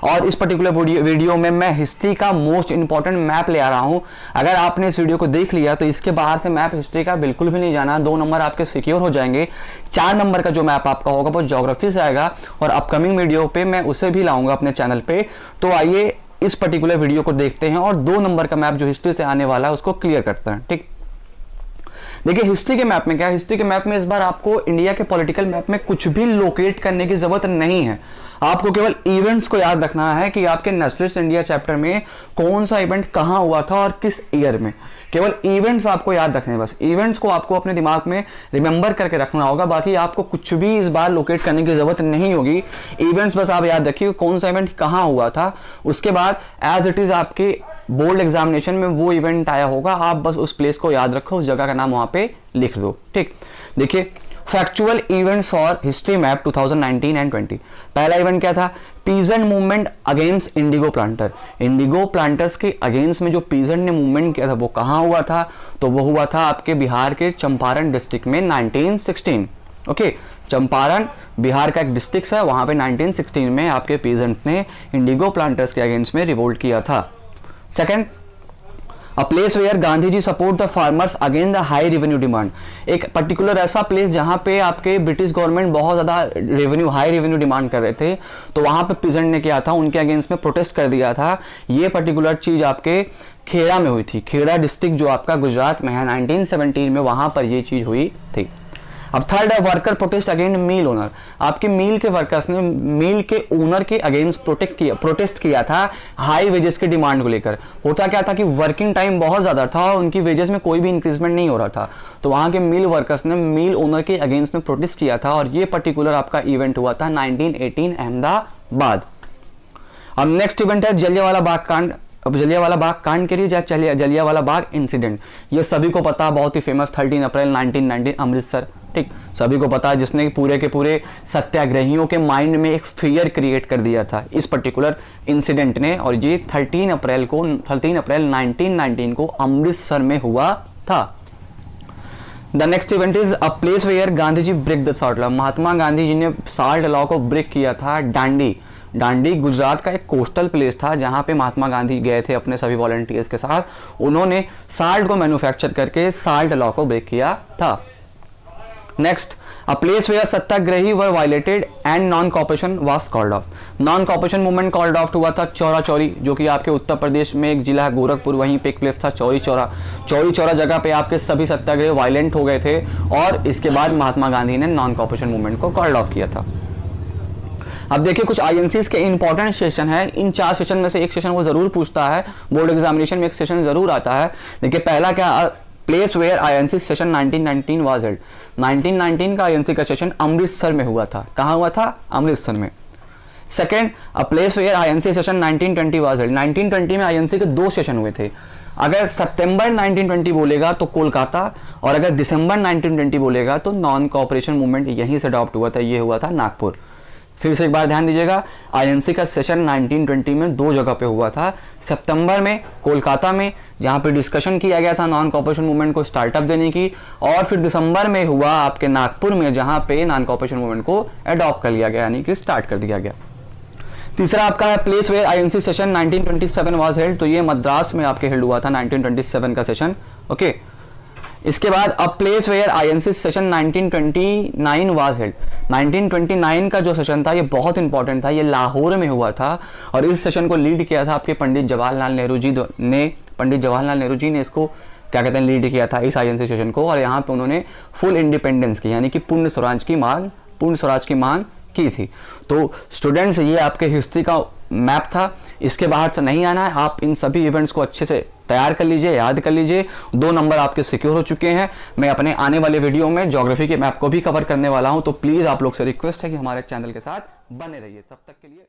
और इस particular video में मैं हिस्ट्री का मोस्ट इंपॉर्टेंट मैप ले आ रहा हूं। अगर आपने इस वीडियो को देख लिया तो इसके बाहर से मैप हिस्ट्री का बिल्कुल भी नहीं जाना। 2 नंबर आपके सिक्योर हो जाएंगे। 4 नंबर का जो मैप आपका होगा वो ज्योग्राफी से आएगा और अपकमिंग वीडियो पे मैं उसे भी लाऊंगा अपने चैनल पे। तो आइए इस पर्टिकुलर वीडियो को देखते हैं और 2 नंबर का मैप जो हिस्ट्री से आने वाला है उसको क्लियर करते हैं। ठीक, देखिए हिस्ट्री के मैप में क्या है, हिस्ट्री के मैप में इस बार आपको इंडिया के पॉलिटिकल मैप में कुछ भी लोकेट करने की जरूरत नहीं है। आपको केवल इवेंट्स को याद रखना है कि आपके नेशनलिस्ट इंडिया चैप्टर में कौन सा इवेंट कहां हुआ था और किस ईयर में। केवल इवेंट्स आपको याद रखने हैं, बस इवेंट्स को आपको अपने दिमाग में रिमेंबर करके रखना होगा। बाकी आपको कुछ भी इस बार लोकेट करने की जरूरत नहीं होगी। इवेंट्स बस आप याद रखिए कौन सा इवेंट कहां हुआ था। उसके बाद एज इट इज आपके बोर्ड एग्जामिनेशन में वो इवेंट आया होगा, आप बस उस प्लेस को याद रखो, उस जगह का नाम वहां पे लिख दो। ठीक, देखिए factual events for history map 2019 and 20। पहला इवेंट क्या था, peasant movement against Indigo planter. Indigo planters के अगेंस्ट में जो पीजेंट ने मूवमेंट किया था वो कहां हुआ था, तो वो हुआ था आपके बिहार के चंपारण डिस्ट्रिक्ट में 1916। ओके, चंपारण बिहार का एक डिस्ट्रिक्ट है, वहां पे 1916 में आपके पीजेंट ने इंडिगो प्लांटर्स के अगेंस्ट में रिवोल्ट किया था। Second, a place where Gandhi ji support the farmers against the high revenue demand. एक पर्टिकुलर ऐसा प्लेस जहां पे आपके ब्रिटिश गवर्नमेंट बहुत ज्यादा हाई रेवेन्यू डिमांड कर रहे थे, तो वहां पे पीजेंट ने किया था, उनके अगेंस्ट में प्रोटेस्ट कर दिया था। ये पर्टिकुलर चीज आपके खेड़ा में हुई थी। खेड़ा डिस्ट्रिक्ट जो आपका गुजरात में है, 1917 में वहां पर ये चीज हुई थी। अब थर्ड है वर्कर प्रोटेस्ट अगेंस्ट मिल ओनर। आपके मिल के वर्कर्स ने मिल के ओनर के अगेंस्ट प्रोटेस्ट किया था हाई वेजेस की डिमांड को लेकर। होता क्या था कि वर्किंग टाइम बहुत ज्यादा था और उनकी वेजेस में कोई भी इंक्रीजमेंट नहीं हो रहा था, तो वहां के मिल वर्कर्स ने मिल ओनर के अगेंस्ट में प्रोटेस्ट किया था और ये पर्टिकुलर आपका इवेंट हुआ था 1918 अहमदाबाद। अब नेक्स्ट इवेंट है जलियांवाला बाग कांड। अब जलियांवाला बाग कांड के लिए जलियांवाला बाग इंसिडेंट, ये सभी को पता, बहुत ही फेमस, 13 अप्रैल 1919 अमृतसर। ठीक, सभी को पता है, जिसने पूरे के पूरे सत्याग्रहियों के माइंड में एक फियर क्रिएट कर दिया था इस पर्टिकुलर इंसिडेंट ने। और ये 13 अप्रैल 1919 को अमृतसर में हुआ था। The next event is a place where Gandhi ji break the salt law. Mahatma Gandhi ji ने साल्ट लॉ को ब्रेक किया था दांडी। दांडी गुजरात का एक कोस्टल प्लेस था जहां पे महात्मा गांधी गए थे अपने सभी वॉलंटियर्स के साथ। उन्होंने साल्ट को मैन्युफैक्चर करके साल्ट लॉ को ब्रेक किया था। Next, a place where satyagrahi were violated and non cooperation was called off. Non cooperation movement called off हुआ था चौरा चौरी, जो कि आपके उत्तर प्रदेश में एक जिला है गोरखपुर, वहीं पे एक प्लेस था चौरी चौरा। चौरी चौरा जगह पे आपके सभी सत्याग्रही वायलेंट हो गए थे और इसके बाद महात्मा गांधी ने नॉन कॉपरेशन मूवमेंट को कॉल्ड ऑफ किया था। अब देखिए कुछ आईएनसीज के इंपॉर्टेंट सेशन है। इन 4 सेशन में से एक सेशन वो जरूर पूछता है, बोर्ड एग्जामिनेशन में एक सेशन जरूर आता है। देखिए पहला क्या, place where INC session 1919 was held. 1919 का आईएनसी का सेशन अमृतसर में हुआ था। कहां हुआ था? अमृतसर में। Second, a place where INC session 1920 was held. 1920 में आईएनसी के 2 सेशन हुए थे। अगर सितंबर 1920 बोलेगा तो कोलकाता, और अगर दिसंबर 1920 बोलेगा तो नॉन कॉपरेशन मूवमेंट यहीं से अडॉप्ट हुआ था, ये हुआ था नागपुर। फिर से एक बार ध्यान दीजिएगा, आईएनसी का सेशन 1920 में 2 जगह पे हुआ था। सितंबर में कोलकाता में, जहां पे डिस्कशन किया गया था नॉन कॉपरेशन मूवमेंट को स्टार्टअप देने की, और फिर दिसंबर में हुआ आपके नागपुर में, जहां पे नॉन कॉपरेशन मूवमेंट को अडॉप्ट कर लिया गया, यानी कि स्टार्ट कर दिया गया। तीसरा आपका place where INC session 1927 was held, तो ये मद्रास में आपके हेल्ड हुआ था 1927 का सेशन। ओके, इसके बाद अब place where INC session 1929 was held. 1929 का जो सेशन था ये बहुत इंपॉर्टेंट था, ये लाहौर में हुआ था और इस सेशन को लीड किया था आपके पंडित जवाहरलाल नेहरू जी ने। पंडित जवाहरलाल नेहरू जी ने इसको क्या कहते हैं, लीड किया था इस आईएनसी सेशन को, और यहाँ पे उन्होंने फुल इंडिपेंडेंस की, यानी कि पूर्ण स्वराज की मांग की थी। तो स्टूडेंट्स, ये आपके हिस्ट्री का मैप था, इसके बाहर से नहीं आना है। आप इन सभी इवेंट्स को अच्छे से तैयार कर लीजिए, याद कर लीजिए। 2 नंबर आपके सिक्योर हो चुके हैं। मैं अपने आने वाले वीडियो में ज्योग्राफी के मैप को भी कवर करने वाला हूं, तो प्लीज आप लोग से रिक्वेस्ट है कि हमारे चैनल के साथ बने रहिए। तब तक के लिए